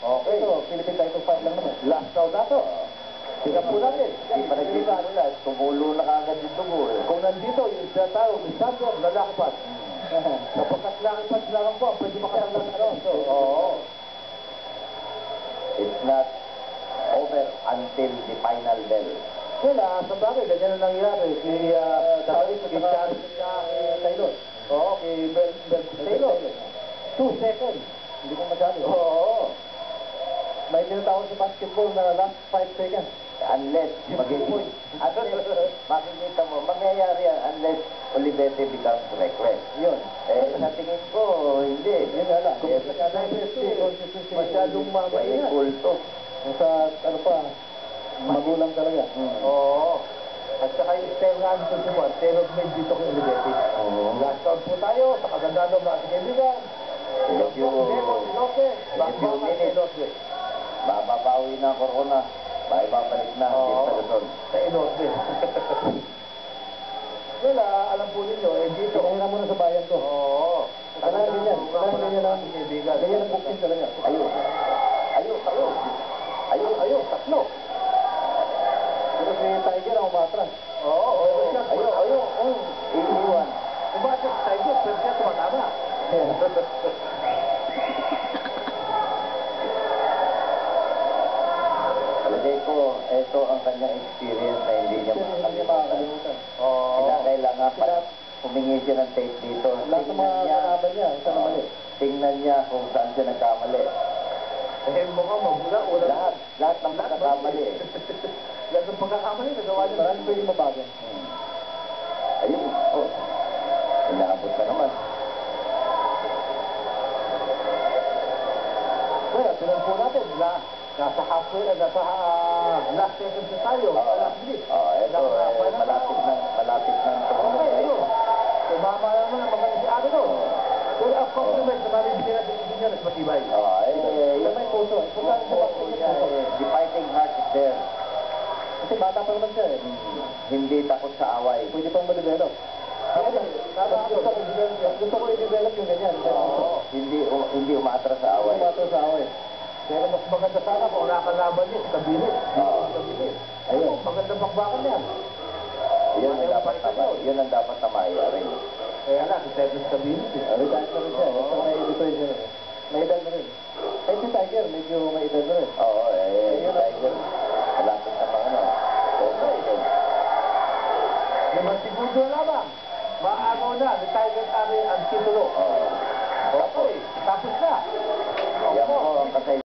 Okay. Ito, Philippine title fight lang naman. Last round na to. Tingnan po natin. Hindi pa nagsisimula. Tumulo na kagad yung dugo. Kung nandito, yung tao, may Sander, lalakpat. Kapagkat lakpat lang po, pwede makasalang ano. Oo. It's not over until the final bell. Wala, sa bagay, ganyan na nangyari. Si Charlie sa Taylor. Oo, kay Bell Taylor. 2 seconds. Hindi ko masyado. Oo. May tinatawag sa basketball na last 5 seconds. Unless, makikita mo, mangyayari yan unless Olivete becomes reckless. Yun. Sa tingin ko, hindi. Yun nga lang. Masyadong mamaya. May kulto. Sa, ano pa, magulang talaga. Oo. At saka yung style nga nito si Juan, tailor made dito kay Olivete. Last round po tayo, sa kagandaan ng mga kaibigan. In a few minutes, bababawi na ang corona. Babalik na dito sa Luzon. Sa Inosbe. Wala, alam po ninyo, dito. Kaya muna sa bayan ko. Oo. Kailangan ganyan. Kailangan ganyan ang kaibigan. ganyan ang booking talaga. Ayun, tatlo. Pero si Tiger ang umatras. Oo. Iiwan. Kung bakit Tiger, pero siya tumatama. Palagay ko, ito ang kanyang experience na hindi niya makakalimutan. Kailangan pa humingi siya ng tape dito. Lahat ng mga kalaban niya, isa na mali. Tingnan niya kung saan siya nagkamali. Mukhang mabula. Lahat ng pagkakamali. Lahat ng pagkakamali, nagawa niya. Marami pwede mabago. Ayun. Inaabot na naman. Well, tinan po natin. Nasa halfway, nasa last seconds na tayo. Ito, malapit ng tumunod. Okay, ayun. Tumama naman ang magaling si Ado doon. Well, of compliment sa mga bibigyan natin yung engineer at matibay. Yung may puso. The fighting heart is there. Kasi bata pa naman siya eh. Hindi takot sa away. Pwede pang ma-develop. Gusto ko i-develop yung ganyan. Hindi umatras sa away. Umatras sa away. Pero mas maganda sana kung nakalaban niya, stabilis. Ayun, maganda bakbakan yan. Yun ang dapat na maiaring. Kaya na, si Tevez stabilis. Retired na rin siya. Basta may editoid siya. May edad na rin. Eh si Tiger, medyo may edad na rin. Oo, si Tiger. Malapit na mga ano. Naman siguro lamang. Maano na, ni Tiger ang titulo. Okay, tapos na. Yan po ang kasay.